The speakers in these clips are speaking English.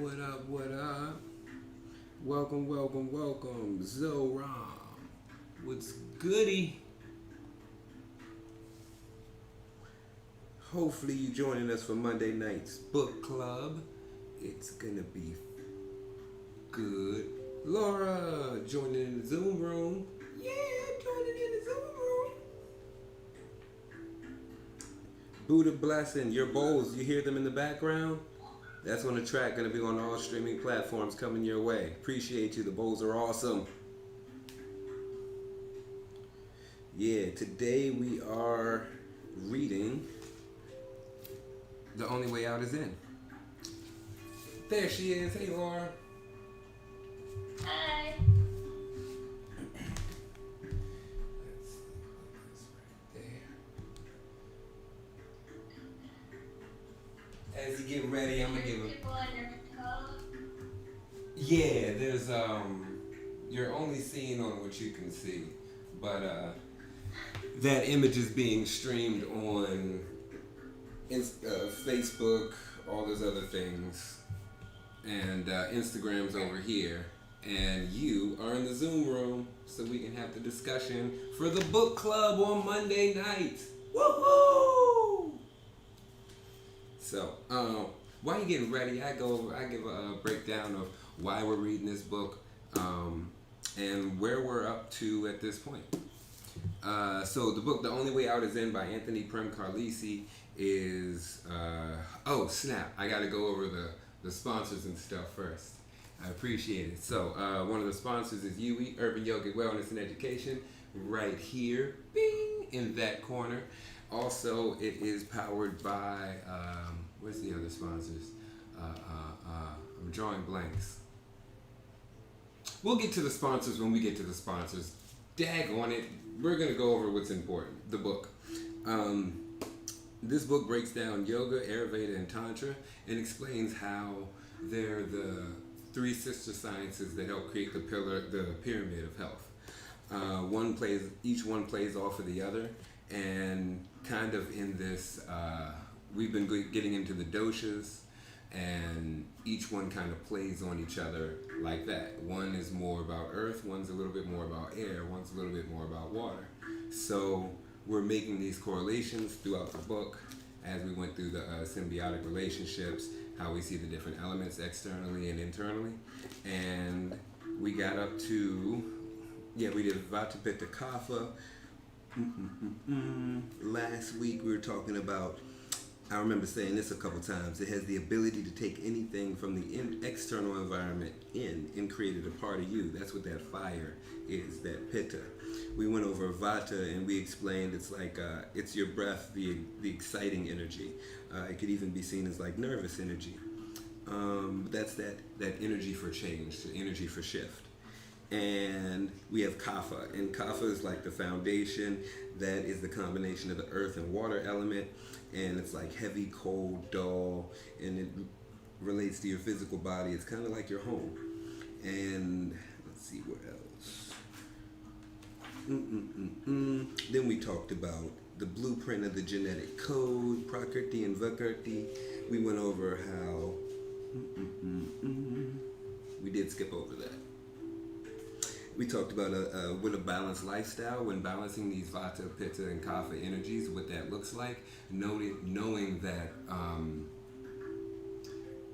What up, what up? Welcome, welcome, welcome, Zoram. What's goody? Hopefully you joining us for Monday night's book club. It's gonna be good. Laura joining in the Zoom room. Yeah, joining in the Zoom room. Buddha blessing your bowls. You hear them in the background? That's on the track, going to be on all streaming platforms coming your way. Appreciate you. The bowls are awesome. Yeah, today we are reading The Only Way Out Is In. There she is. Hey, Laura. Hi. Let's put this right there. As you get ready, I'm going to give a... Yeah, there's you're only seeing on what you can see, but that image is being streamed on Facebook, all those other things, and Instagram's over here, and you are in the Zoom room, so we can have the discussion for the book club on Monday nights. Woohoo! So, while you're getting ready, I give a breakdown of why we're reading this book, and where we're up to at this point. So the book, The Only Way Out Is In by Anthony Prem Carlisi is, oh snap, I gotta go over the sponsors and stuff first. I appreciate it. So one of the sponsors is Yogi, Urban Yogi Wellness and Education, right here, bing, in that corner. Also, it is powered by, where's the other sponsors? I'm drawing blanks. We'll get to the sponsors when we get to the sponsors. Daggone it, we're going to go over what's important, the book. This book breaks down yoga, Ayurveda, and Tantra and explains how they're the three sister sciences that help create the pyramid of health. Each one plays off of the other, and kind of in this, we've been getting into the doshas, and each one kind of plays on each other like that. One is more about earth, one's a little bit more about air, one's a little bit more about water. So we're making these correlations throughout the book as we went through the symbiotic relationships, how we see the different elements externally and internally. And we got up to, we did Vata Pitta Kapha. Last week we were talking about, I remember saying this a couple times, it has the ability to take anything from the external environment and create it a part of you. That's what that fire is, that pitta. We went over Vata and we explained it's like, it's your breath, the exciting energy. It could even be seen as like nervous energy. That's that energy for change, the energy for shift. And we have Kapha, and Kapha is like the foundation. That is the combination of the earth and water element, and it's like heavy, cold, dull, and it relates to your physical body. It's kind of like your home. And let's see what else. Then we talked about the blueprint of the genetic code, Prakriti and Vakriti. We went over how we did skip over that. We talked about with a balanced lifestyle, when balancing these Vata, Pitta, and Kapha energies, what that looks like, knowing that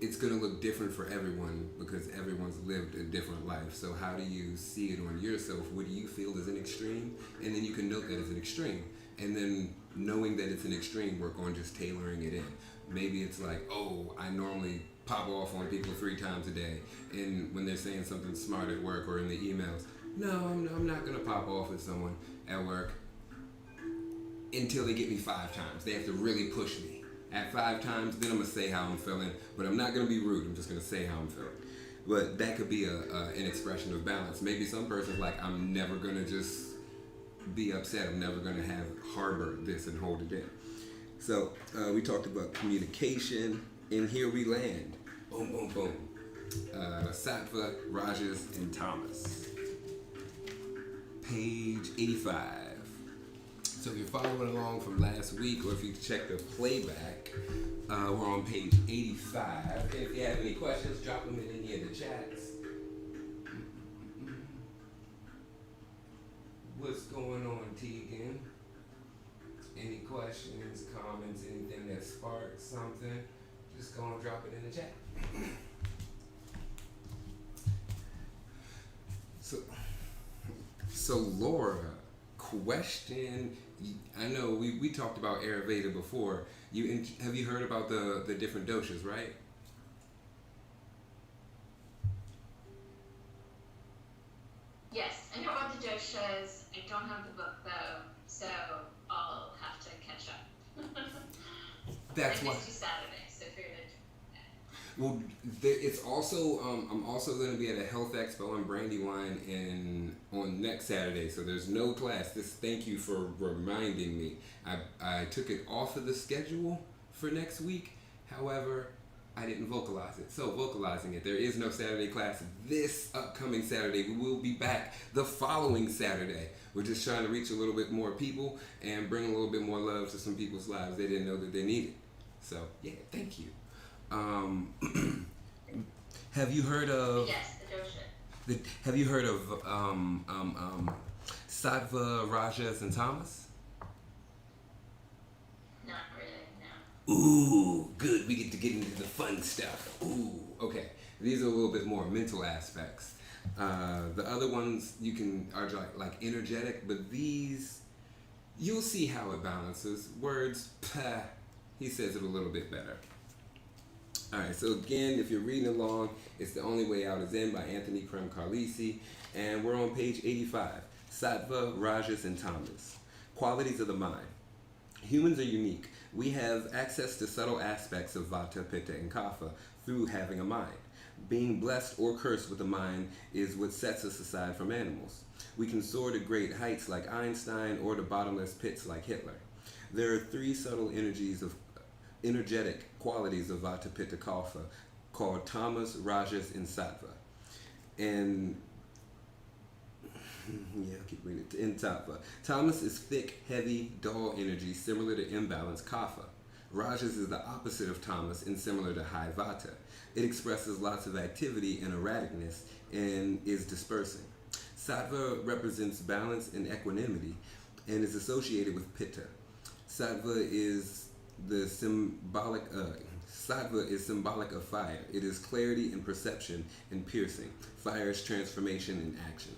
it's going to look different for everyone because everyone's lived a different life. So how do you see it on yourself? What do you feel is an extreme? And then you can note that it's an extreme. And then knowing that it's an extreme, work on just tailoring it in. Maybe it's like, oh, I normally pop off on people 3 times a day, and when they're saying something smart at work or in the emails, no, I'm not going to pop off with someone at work until they get me 5 times. They have to really push me. At 5 times, then I'm going to say how I'm feeling, but I'm not going to be rude. I'm just going to say how I'm feeling. But that could be an expression of balance. Maybe some person's like, I'm never going to just be upset. I'm never going to harbor this and hold it in. So we talked about communication, and here we land. Boom, boom, boom. Sattva, Rajas, and Tamas. Page 85. So if you're following along from last week, or if you check the playback, we're on page 85. And if you have any questions, drop them in any of the chats. What's going on, Tegan? Any questions, comments, anything that sparks something? Just go and drop it in the chat. So Laura, question. I know we talked about Ayurveda before. Have you heard about the different doshas, right? Yes, I know about the doshas. I don't have the book though, so I'll have to catch up. That's why. Next Saturday, so if you're gonna do that. Well, it's also I'm also going to be at a health expo on Brandywine on next Saturday, so there's no class. Thank you for reminding me. I took it off of the schedule for next week. However, I didn't vocalize it. So vocalizing it, there is no Saturday class this upcoming Saturday. We will be back the following Saturday. We're just trying to reach a little bit more people and bring a little bit more love to some people's lives they didn't know that they needed. So yeah, thank you. Have you heard of? Yes, the dosha. Have you heard of Sattva, Rajas, and Tamas? Not really, no. Ooh, good. We get to get into the fun stuff. Ooh, okay. These are a little bit more mental aspects. The other ones are like energetic, but these you'll see how it balances. Words, he says it a little bit better. Alright, so again, if you're reading along, it's The Only Way Out Is In by Anthony Prem Carlisi, and we're on page 85. Sattva, Rajas, and Tamas. Qualities of the mind. Humans are unique. We have access to subtle aspects of Vata, Pitta, and Kapha through having a mind. Being blessed or cursed with a mind is what sets us aside from animals. We can soar to great heights like Einstein or to bottomless pits like Hitler. There are three subtle energetic qualities of Vata, Pitta, Kapha called Tamas, Rajas, and Sattva. And yeah, I'll keep reading it. In Tattva. Tamas is thick, heavy, dull energy similar to imbalanced Kapha. Rajas is the opposite of Tamas and similar to high Vata. It expresses lots of activity and erraticness and is dispersing. Sattva represents balance and equanimity and is associated with Pitta. Sattva is symbolic of fire. It is clarity and perception and piercing. Fire is transformation and action.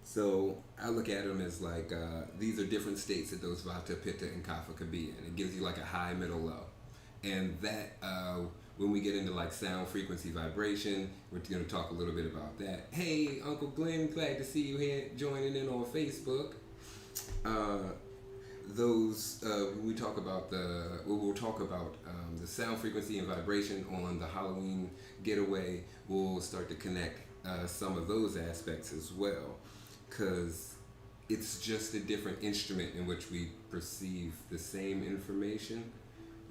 So I look at them as like these are different states that those Vata, Pitta, and Kapha could be in. It gives you like a high, middle, low. And that when we get into like sound, frequency, vibration, we're going to talk a little bit about that. Hey, Uncle Glenn, glad to see you here joining in on Facebook. We'll talk about the sound, frequency, and vibration on the Halloween getaway. We'll start to connect some of those aspects as well, because it's just a different instrument in which we perceive the same information.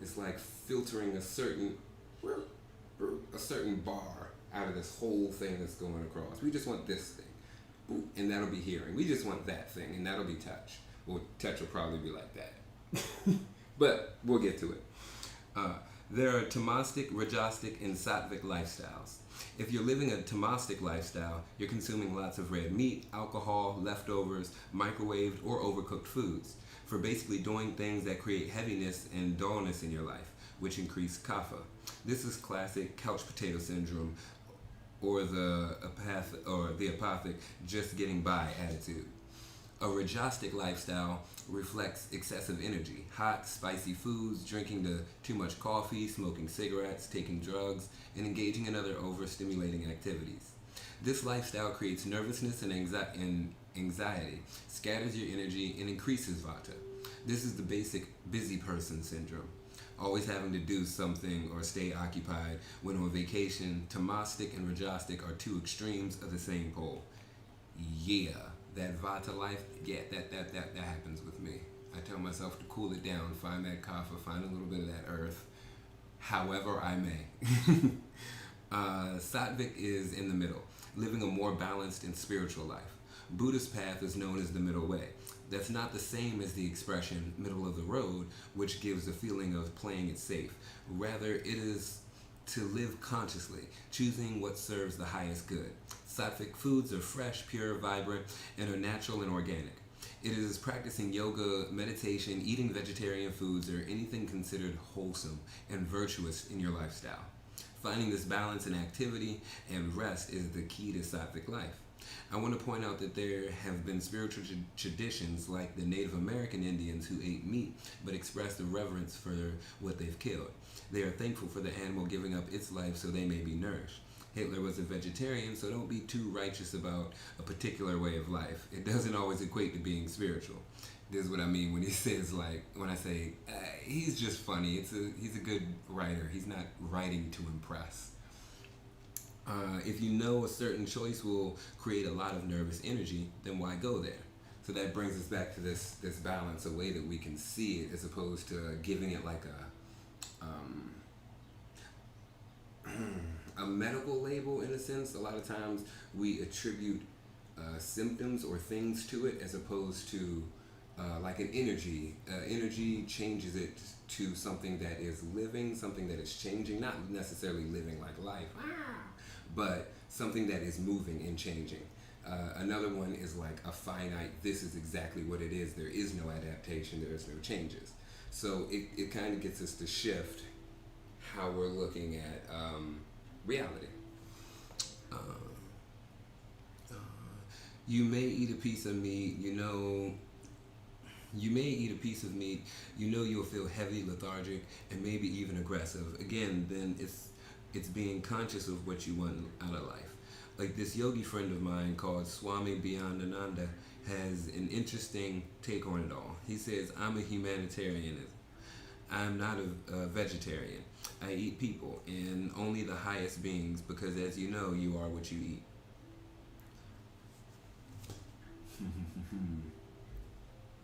It's like filtering a certain bar out of this whole thing that's going across. We just want this thing, and that'll be hearing. We just want that thing, and that'll be touch. Well, touch will probably be like that. But we'll get to it. There are tamastic, rajastic, and sattvic lifestyles. If you're living a tamastic lifestyle, you're consuming lots of red meat, alcohol, leftovers, microwaved, or overcooked foods for basically doing things that create heaviness and dullness in your life, which increase kapha. This is classic couch potato syndrome, or the apathic just getting by attitude. A rajastic lifestyle reflects excessive energy, hot, spicy foods, drinking too much coffee, smoking cigarettes, taking drugs, and engaging in other overstimulating activities. This lifestyle creates nervousness and anxiety, scatters your energy, and increases vata. This is the basic busy person syndrome, always having to do something or stay occupied. When on vacation, tamastic and rajastic are two extremes of the same pole. Yeah. That vata life, yeah, that happens with me. I tell myself to cool it down, find that kapha, find a little bit of that earth, however I may. Sattvic is in the middle, living a more balanced and spiritual life. Buddhist path is known as the middle way. That's not the same as the expression middle of the road, which gives a feeling of playing it safe. Rather, it is to live consciously, choosing what serves the highest good. Sattvic foods are fresh, pure, vibrant, and are natural and organic. It is practicing yoga, meditation, eating vegetarian foods, or anything considered wholesome and virtuous in your lifestyle. Finding this balance in activity and rest is the key to Sattvic life. I want to point out that there have been spiritual traditions like the Native American Indians who ate meat but expressed a reverence for what they've killed. They are thankful for the animal giving up its life so they may be nourished. Hitler was a vegetarian, so don't be too righteous about a particular way of life. It doesn't always equate to being spiritual. This is what I mean when he says, like, when I say, he's just funny. He's a good writer. He's not writing to impress. If you know a certain choice will create a lot of nervous energy, then why go there? So that brings us back to this balance, a way that we can see it as opposed to giving it like a medical label in a sense. A lot of times we attribute symptoms or things to it as opposed to like an energy. Energy changes it to something that is living, something that is changing, not necessarily living like life, but something that is moving and changing. Another one is like a finite, this is exactly what it is. There is no adaptation, there is no changes. So it kind of gets us to shift how we're looking at reality. You may eat a piece of meat, you'll feel heavy, lethargic, and maybe even aggressive. Again, then it's being conscious of what you want out of life. Like this yogi friend of mine called Swami Bhayandananda has an interesting take on it all. He says, I'm a humanitarian. I'm not a vegetarian. I eat people and only the highest beings because, as you know, you are what you eat.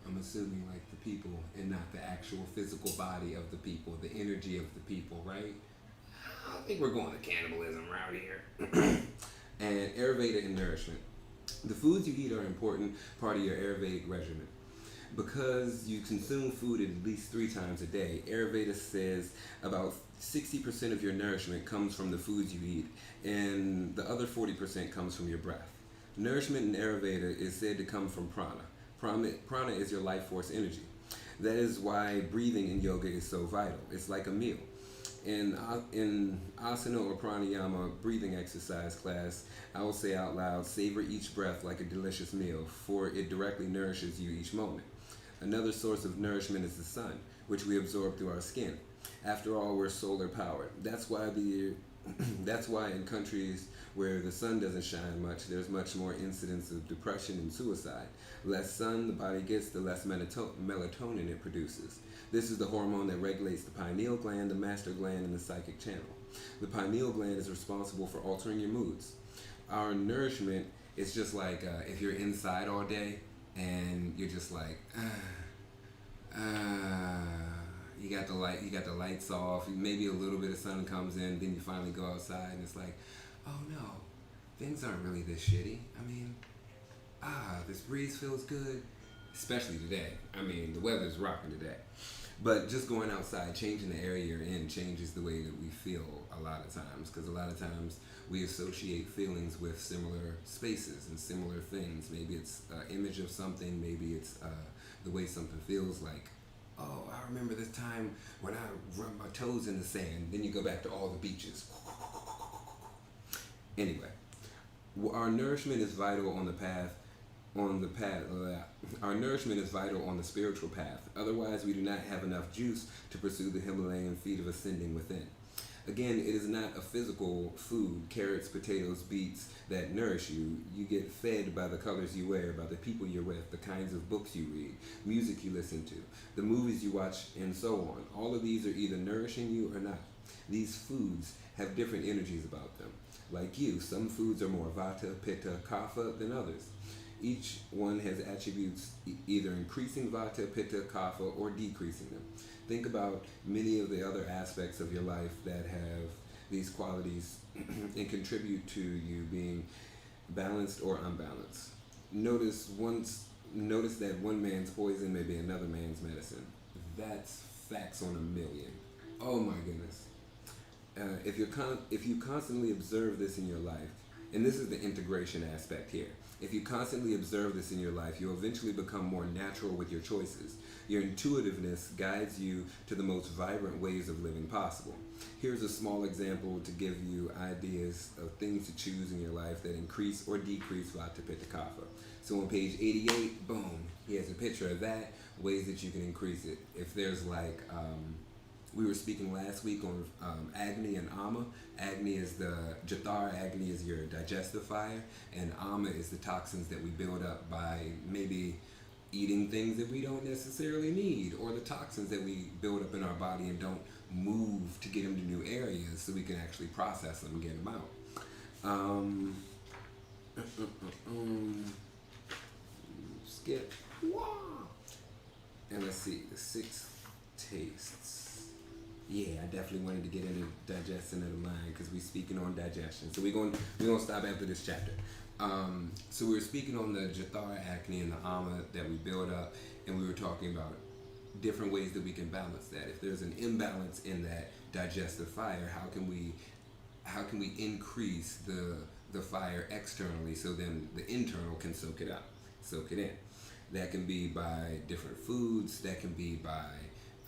I'm assuming like the people and not the actual physical body of the people, the energy of the people, right? I think we're going to cannibalism route here. And Ayurveda and nourishment. The foods you eat are an important part of your Ayurvedic regimen. Because you consume food at least 3 times a day, Ayurveda says about 60% of your nourishment comes from the foods you eat, and the other 40% comes from your breath. Nourishment in Ayurveda is said to come from prana. Prana is your life force energy. That is why breathing in yoga is so vital. It's like a meal. In asana or pranayama breathing exercise class, I will say out loud, savor each breath like a delicious meal, for it directly nourishes you each moment. Another source of nourishment is the sun, which we absorb through our skin. After all, we're solar powered. That's why in countries where the sun doesn't shine much, there's much more incidence of depression and suicide. Less sun the body gets, the less melatonin it produces. This is the hormone that regulates the pineal gland, the master gland, and the psychic channel. The pineal gland is responsible for altering your moods. Our nourishment is just like if you're inside all day and you're just like, you got the lights off, maybe a little bit of sun comes in, then you finally go outside and it's like, oh no, things aren't really this shitty. I mean, this breeze feels good, especially today. I mean, the weather's rocking today. But just going outside, changing the area you're in changes the way that we feel a lot of times, because a lot of times we associate feelings with similar spaces and similar things. Maybe it's an image of something, maybe it's the way something feels like, oh, I remember this time when I rubbed my toes in the sand. Then you go back to all the beaches. Anyway, our nourishment is vital on the path. Our nourishment is vital on the spiritual path. Otherwise, we do not have enough juice to pursue the Himalayan feat of ascending within. Again, it is not a physical food, carrots, potatoes, beets, that nourish you. You get fed by the colors you wear, by the people you're with, the kinds of books you read, music you listen to, the movies you watch, and so on. All of these are either nourishing you or not. These foods have different energies about them. Like you, some foods are more vata, pitta, kapha than others. Each one has attributes either increasing vata, pitta, kapha, or decreasing them. Think about many of the other aspects of your life that have these qualities and contribute to you being balanced or unbalanced. Notice that one man's poison may be another man's medicine. That's facts on a million. Oh my goodness. If you constantly observe this in your life, and this is the integration aspect here. If you constantly observe this in your life, you'll eventually become more natural with your choices. Your intuitiveness guides you to the most vibrant ways of living possible. Here's a small example to give you ideas of things to choose in your life that increase or decrease Vata Pitta Kapha. So on page 88, boom, he has a picture of that, ways that you can increase it. If there's like, we were speaking last week on Agni and Ama. Agni is the Jathar, Agni is your digestive fire, and Ama is the toxins that we build up by maybe eating things that we don't necessarily need, or the toxins that we build up in our body and don't move to get them to new areas so we can actually process them and get them out. Skip. And let's see, the 6 tastes. Yeah, I definitely wanted to get into digestion of the mind because we're speaking on digestion. So we're gonna stop after this chapter. So we were speaking on the Jathar, Acne, and the Ama that we build up, and we were talking about different ways that we can balance that. If there's an imbalance in that digestive fire, how can we increase the fire externally so then the internal can soak it in. That can be by different foods. That can be by,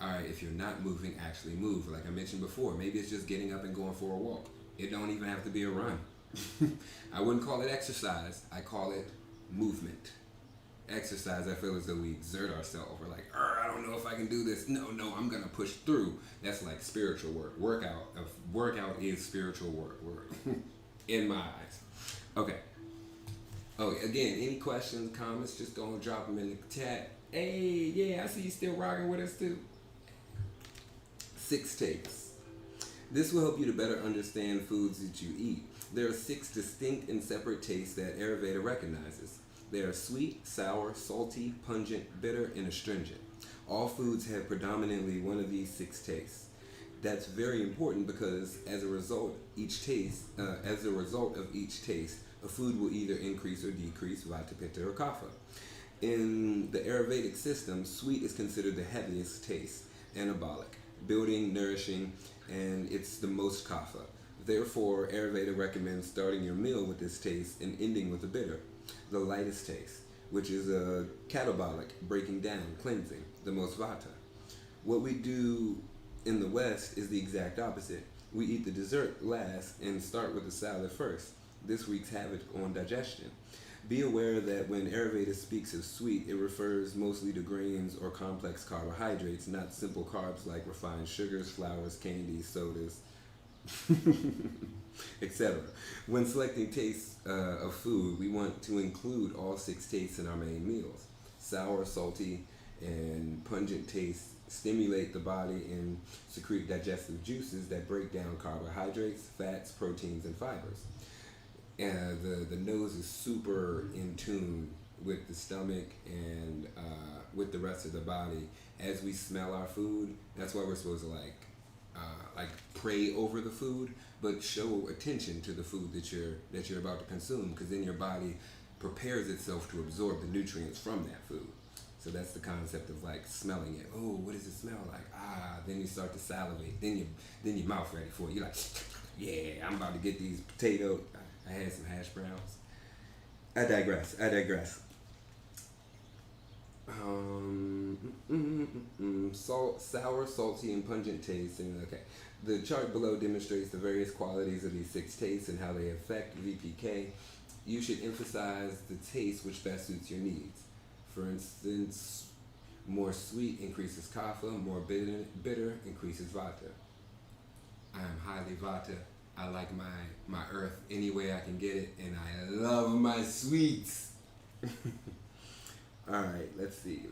all right, if you're not moving, actually move. Like I mentioned before, maybe it's just getting up and going for a walk. It don't even have to be a run. I wouldn't call it exercise. I call it movement. Exercise, I feel as though we exert ourselves. We're like, I don't know if I can do this. No, I'm gonna push through. That's like spiritual work. Workout is spiritual work in my eyes. Okay. Oh, again, any questions, comments, just go and drop them in the chat. Hey, yeah, I see you still rocking with us too. 6 takes. This will help you to better understand foods that you eat. There are 6 distinct and separate tastes that Ayurveda recognizes. They are sweet, sour, salty, pungent, bitter, and astringent. All foods have predominantly one of these 6 tastes. That's very important because as a result of each taste, a food will either increase or decrease Vata, Pitta, or Kapha. In the Ayurvedic system, sweet is considered the heaviest taste, anabolic, building, nourishing, and it's the most Kapha. Therefore, Ayurveda recommends starting your meal with this taste and ending with the bitter, the lightest taste, which is a catabolic, breaking down, cleansing, the most Vata. What we do in the West is the exact opposite. We eat the dessert last and start with the salad first. This wreaks havoc on digestion. Be aware that when Ayurveda speaks of sweet, it refers mostly to grains or complex carbohydrates, not simple carbs like refined sugars, flours, candies, sodas, etc. When selecting tastes of food, we want to include all 6 tastes in our main meals. Sour, salty, and pungent tastes stimulate the body and secrete digestive juices that break down carbohydrates, fats, proteins, and fibers. The nose is super in tune with the stomach and with the rest of the body. As we smell our food, that's why we're supposed to like pray over the food, but show attention to the food that you're about to consume, because then your body prepares itself to absorb the nutrients from that food. So that's the concept of like smelling it. Oh, what does it smell like? Then you start to salivate. Then your mouth ready for it. You're like, yeah, I'm about to get these potatoes. I had some hash browns. I digress. Salt, sour, salty, and pungent tastes. And okay, the chart below demonstrates the various qualities of these 6 tastes and how they affect VPK. You should emphasize the taste which best suits your needs. For instance, more sweet increases Kapha, more bitter increases Vata. I am highly Vata. I like my earth any way I can get it, and I love my sweets. All right, let's see.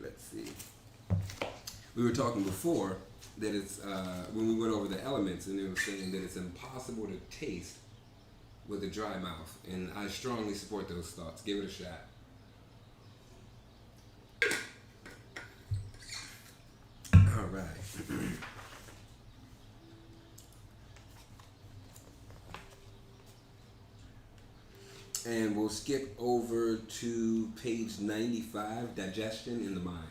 We were talking before that it's, when we went over the elements, and they were saying that it's impossible to taste with a dry mouth, and I strongly support those thoughts. Give it a shot. All right. And we'll skip over to page 95, Digestion in the Mind.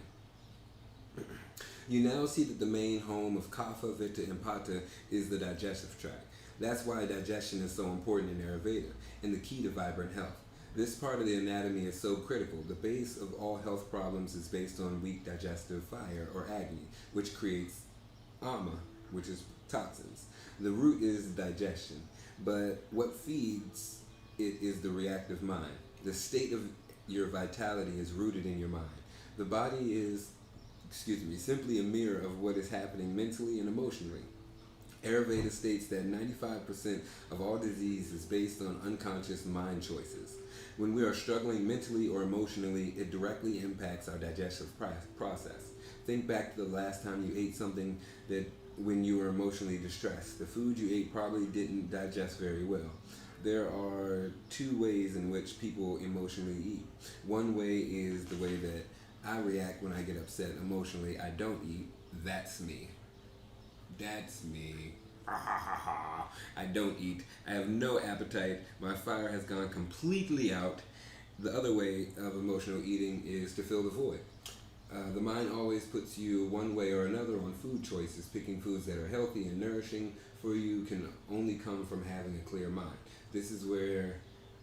You now see that the main home of Kapha, Vita, and Pitta is the digestive tract. That's why digestion is so important in Ayurveda and the key to vibrant health. This part of the anatomy is so critical. The base of all health problems is based on weak digestive fire or agni, which creates ama, which is toxins. The root is digestion, but what feeds it is the reactive mind. The state of your vitality is rooted in your mind. The body is, simply a mirror of what is happening mentally and emotionally. Ayurveda states that 95% of all disease is based on unconscious mind choices. When we are struggling mentally or emotionally, it directly impacts our digestive process. Think back to the last time you ate something that when you were emotionally distressed. The food you ate probably didn't digest very well. There are two ways in which people emotionally eat. One way is the way that I react when I get upset emotionally. I don't eat. That's me. That's me. I don't eat. I have no appetite. My fire has gone completely out. The other way of emotional eating is to fill the void. The mind always puts you one way or another on food choices. Picking foods that are healthy and nourishing for you can only come from having a clear mind. This is where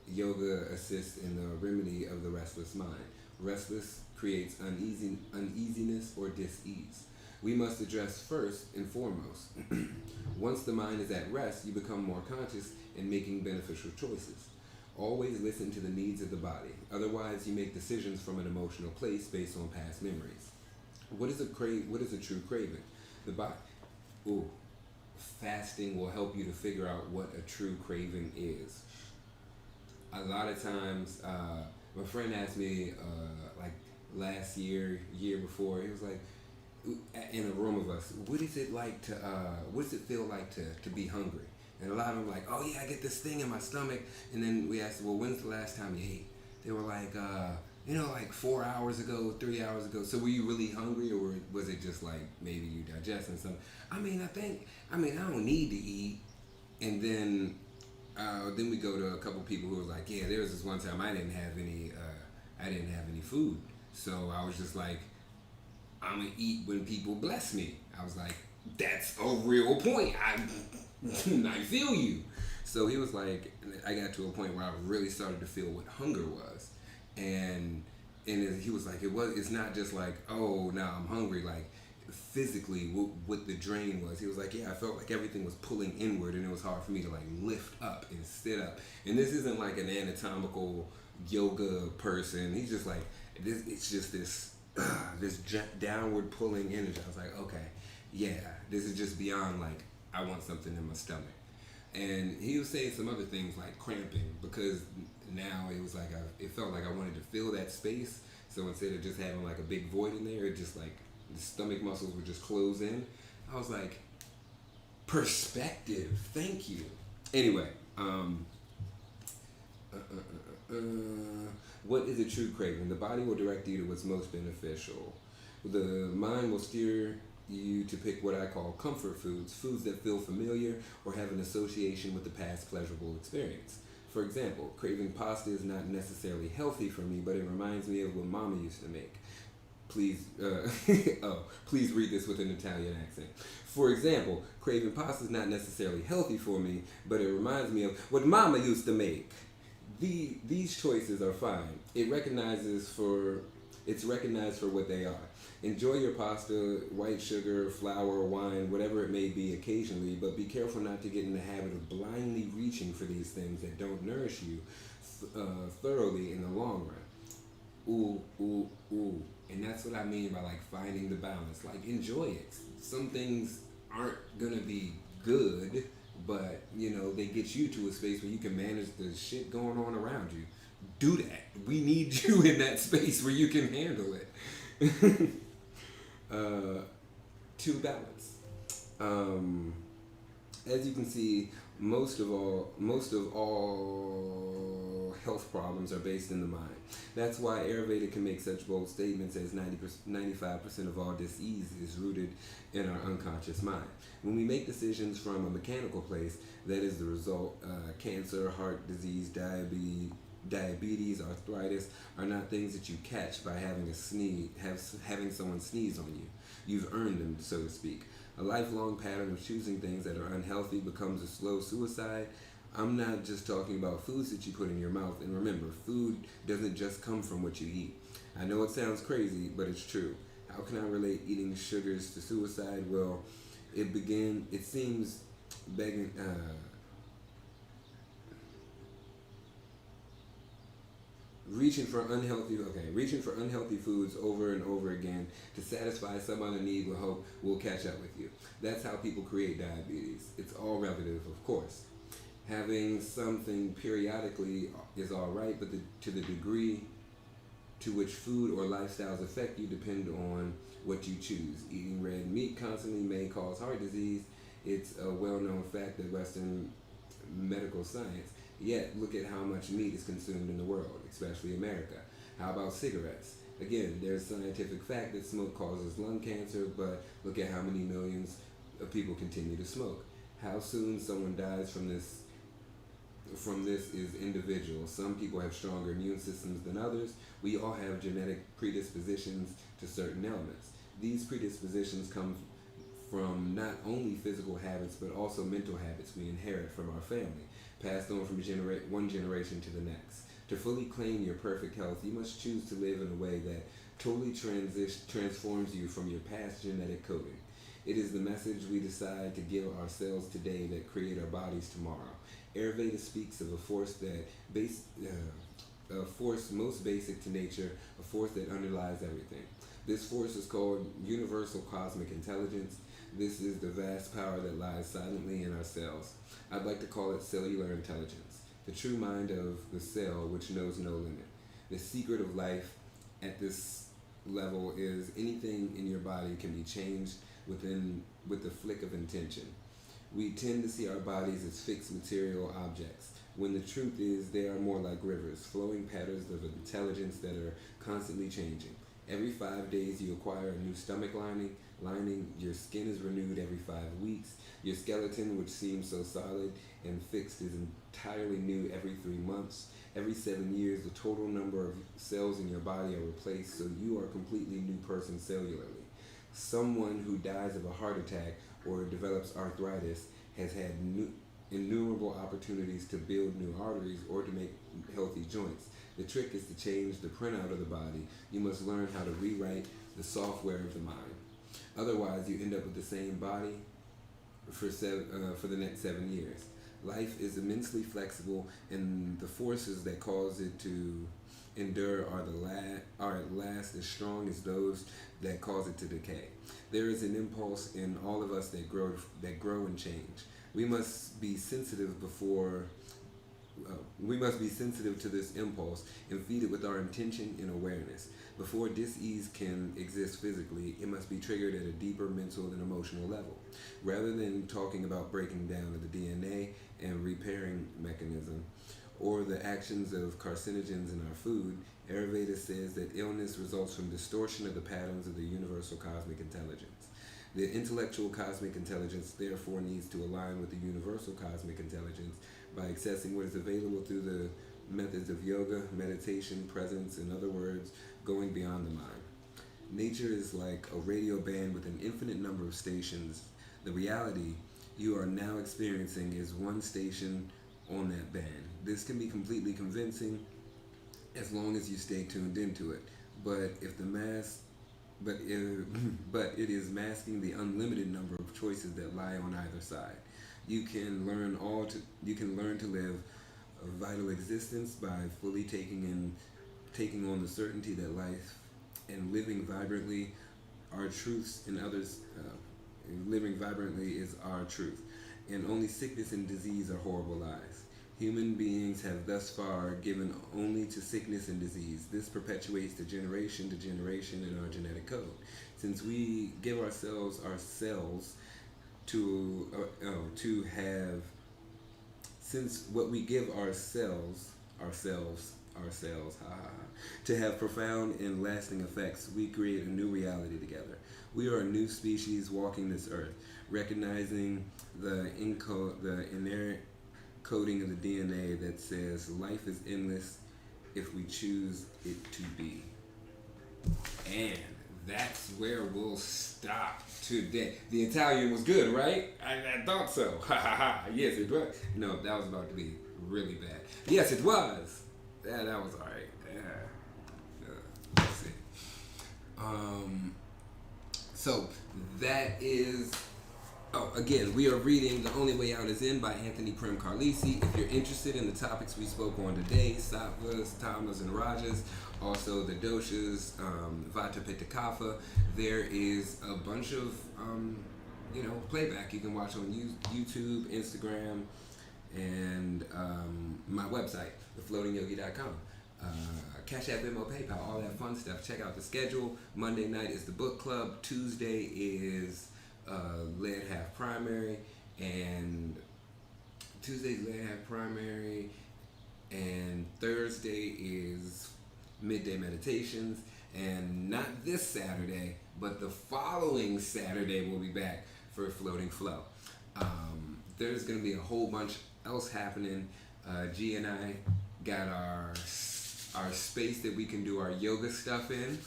yoga assists in the remedy of the restless mind. Restless creates uneasiness or dis-ease. We must address first and foremost. Once the mind is at rest, you become more conscious in making beneficial choices. Always listen to the needs of the body. Otherwise, you make decisions from an emotional place based on past memories. What is a true craving? The body. Fasting will help you to figure out what a true craving is. A lot of times, my friend asked me, like last year before, he was like, in a room of us, what does it feel like to be hungry? And a lot of them were like, oh yeah, I get this thing in my stomach. And then we asked, well, when's the last time you ate? They were like, like 4 hours ago, 3 hours ago. So were you really hungry, or was it just like maybe you digesting something? I don't need to eat. And then we go to a couple people who were like, yeah, there was this one time I didn't have any food. So I was just like, I'm gonna eat when people bless me. I was like, that's a real point. I feel you. So he was like, I got to a point where I really started to feel what hunger was, and he was like, it's not just like, oh, now I'm hungry, like physically what the drain was. He was like, yeah, I felt like everything was pulling inward, and it was hard for me to like lift up and sit up. And this isn't like an anatomical yoga person. He's just like, it's just this downward pulling energy. I was like, okay, yeah, this is just beyond like I want something in my stomach. And he was saying some other things like cramping, because now it was like it felt like I wanted to fill that space. So instead of just having like a big void in there, it just like the stomach muscles would just close in. I was like, perspective, thank you. Anyway, what is a true craving? The body will direct you to what's most beneficial. The mind will steer you to pick what I call comfort foods, foods that feel familiar or have an association with the past pleasurable experience. For example, craving pasta is not necessarily healthy for me, but it reminds me of what Mama used to make. Please read this with an Italian accent. For example, craving pasta is not necessarily healthy for me, but it reminds me of what Mama used to make. These choices are fine. It's recognized for what they are. Enjoy your pasta, white sugar, flour, wine, whatever it may be occasionally, but be careful not to get in the habit of blindly reaching for these things that don't nourish you thoroughly in the long run. Ooh. And that's what I mean by like finding the balance. Like, enjoy it. Some things aren't gonna be good, but they get you to a space where you can manage the shit going on around you. Do that. We need you in that space where you can handle it. To balance. As you can see, most of all health problems are based in the mind. That's why Ayurveda can make such bold statements as 95% of all disease is rooted in our unconscious mind. When we make decisions from a mechanical place, that is the result. Cancer, heart disease, diabetes, arthritis are not things that you catch by having having someone sneeze on you. You've earned them, so to speak. A lifelong pattern of choosing things that are unhealthy becomes a slow suicide. I'm not just talking about foods that you put in your mouth. And remember, food doesn't just come from what you eat. I know it sounds crazy, but it's true. How can I relate eating sugars to suicide? Well, it seems begging, reaching for unhealthy foods over and over again to satisfy some other need will hope will catch up with you. That's how people create diabetes. It's all relative, of course. Having something periodically is all right, but to the degree to which food or lifestyles affect you depend on what you choose. Eating red meat constantly may cause heart disease. It's a well-known fact that Western medical science. Yet, look at how much meat is consumed in the world, especially America. How about cigarettes? Again, there's scientific fact that smoke causes lung cancer, but look at how many millions of people continue to smoke. How soon someone dies from this is individual. Some people have stronger immune systems than others. We all have genetic predispositions to certain elements. These predispositions come from not only physical habits but also mental habits we inherit from our family, passed on from one generation to the next. To fully claim your perfect health, you must choose to live in a way that totally transforms you from your past genetic coding. It is the message we decide to give ourselves today that create our bodies tomorrow. Ayurveda speaks of a force a force most basic to nature, a force that underlies everything. This force is called universal cosmic intelligence. This is the vast power that lies silently in our cells. I'd like to call it cellular intelligence, the true mind of the cell which knows no limit. The secret of life at this level is anything in your body can be changed with the flick of intention. We tend to see our bodies as fixed material objects, when the truth is they are more like rivers, flowing patterns of intelligence that are constantly changing. Every 5 days you acquire a new stomach lining, your skin is renewed every 5 weeks, your skeleton, which seems so solid and fixed, is entirely new every 3 months. Every 7 years, the total number of cells in your body are replaced, so you are a completely new person cellularly. Someone who dies of a heart attack or develops arthritis has had innumerable opportunities to build new arteries or to make healthy joints. The trick is to change the printout of the body. You must learn how to rewrite the software of the mind. Otherwise, you end up with the same body for the next 7 years. Life is immensely flexible, and the forces that cause it to endure are at last as strong as those that cause it to decay. There is an impulse in all of us that grow and change. We must be sensitive to this impulse and feed it with our intention and awareness. Before dis-ease can exist physically, it must be triggered at a deeper mental and emotional level. Rather than talking about breaking down of the DNA and repairing mechanism, or the actions of carcinogens in our food, Ayurveda says that illness results from distortion of the patterns of the universal cosmic intelligence. The intellectual cosmic intelligence therefore needs to align with the universal cosmic intelligence by accessing what is available through the methods of yoga, meditation, presence, in other words, going beyond the mind. Nature is like a radio band with an infinite number of stations. The reality you are now experiencing is one station on that band. This can be completely convincing as long as you stay tuned into it. But it is masking the unlimited number of choices that lie on either side. You can learn to live a vital existence by fully taking on the certainty that life and living vibrantly are truths and others. Living vibrantly is our truth, and only sickness and disease are horrible lies. Human beings have thus far given only to sickness and disease. This perpetuates to generation in our genetic code. Since we give ourselves since what we give ourselves, to have profound and lasting effects, we create a new reality together. We are a new species walking this earth, recognizing the inherent coding of the DNA that says life is endless if we choose it to be. And that's where we'll stop today. The Italian was good, right? I thought so. Ha ha ha. Yes, it was. No, that was about to be really bad. Yes, it was. Yeah, that was alright. Yeah. Let's see. So that is. Oh, again, we are reading The Only Way Out Is In by Anthony Prem Carlisi. If you're interested in the topics we spoke on today, sattvas, tamas, and rajas, also the doshas, vata, pitta, kapha, there is a bunch of, playback you can watch on YouTube, Instagram, and my website, thefloatingyogi.com. Cash App, Venmo, PayPal, all that fun stuff. Check out the schedule. Monday night is the book club. Tuesday is lead half primary, and Tuesday's lead half primary, and Thursday is midday meditations, and not this Saturday, but the following Saturday we'll be back for Floating Flow. There's going to be a whole bunch else happening. G and I got our space that we can do our yoga stuff in.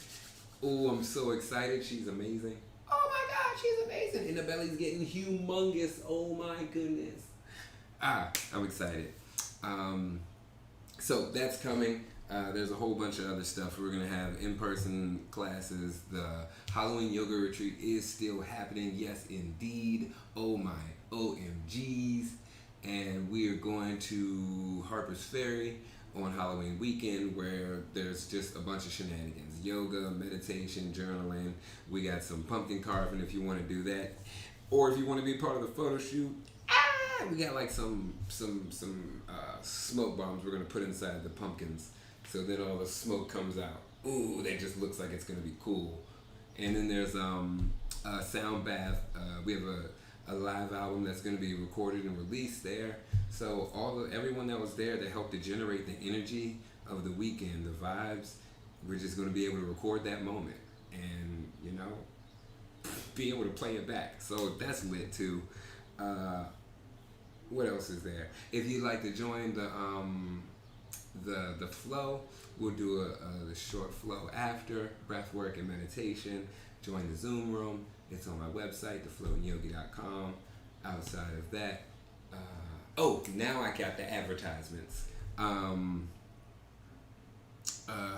Oh, I'm so excited. She's amazing. Oh my God, she's amazing. And the belly's getting humongous. Oh my goodness. I'm excited. So that's coming. There's a whole bunch of other stuff. We're going to have in-person classes. The Halloween yoga retreat is still happening. Yes, indeed. Oh my OMGs. And we are going to Harper's Ferry on Halloween weekend, where there's just a bunch of shenanigans. Yoga, meditation, journaling. We got some pumpkin carving if you want to do that. Or if you want to be part of the photo shoot, we got like some smoke bombs we're going to put inside the pumpkins. So then all the smoke comes out. Ooh, that just looks like it's going to be cool. And then there's a sound bath. We have a live album that's going to be recorded and released there. So everyone that was there that helped to generate the energy of the weekend, the vibes, we're just going to be able to record that moment and, be able to play it back. So that's lit too. What else is there? If you'd like to join the flow, we'll do the short flow after, breathwork and meditation. Join the Zoom room. It's on my website, thefloatingyogi.com. Outside of that, now I got the advertisements.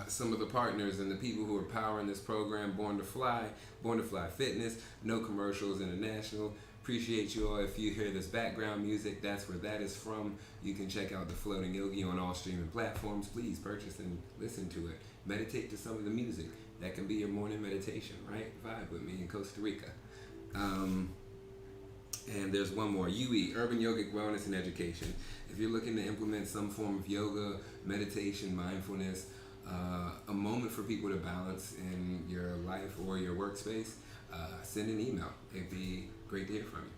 Some of the partners and the people who are powering this program: Born to Fly Fitness, No Commercials International. Appreciate you all. If you hear this background music, that's where that is from. You can check out The Floating Yogi on all streaming platforms. Please purchase and listen to it. Meditate to some of the music. That can be your morning meditation, right? Vibe with me in Costa Rica. And there's one more, UE, Urban Yogic Wellness and Education. If you're looking to implement some form of yoga, meditation, mindfulness, a moment for people to balance in your life or your workspace, send an email. It'd be great to hear from you.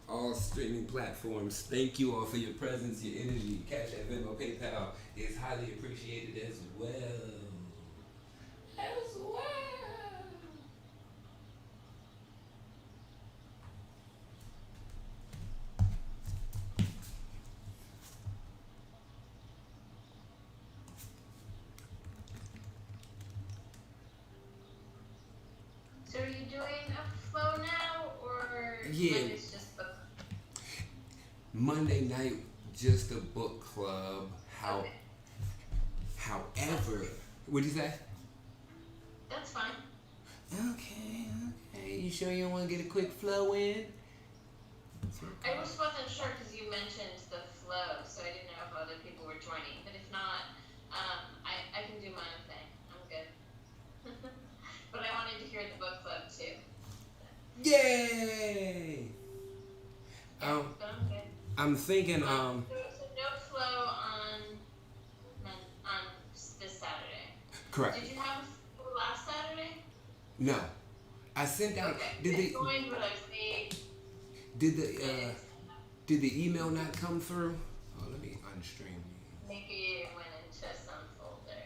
All streaming platforms, thank you all for your presence, your energy. Cash App, Venmo, PayPal is highly appreciated as well. So are you doing a flow now, or Yeah. Monday's just book? Monday night, just a book club. Okay. However, what'd you say? That's fine. Okay. You sure you don't want to get a quick flow in? I just wasn't sure because you mentioned the flow, so I didn't know if other people were joining. But if not, I can do my own thing. I'm good. But I wanted to hear the book club too. Yay! But I'm good. I'm thinking So no flow on this Saturday. correct. Did you have a flow last Saturday? No, I sent out. Okay. Did I the joined, but I stayed. did the email not come through? Oh, let me unstream. Maybe it went into some folder.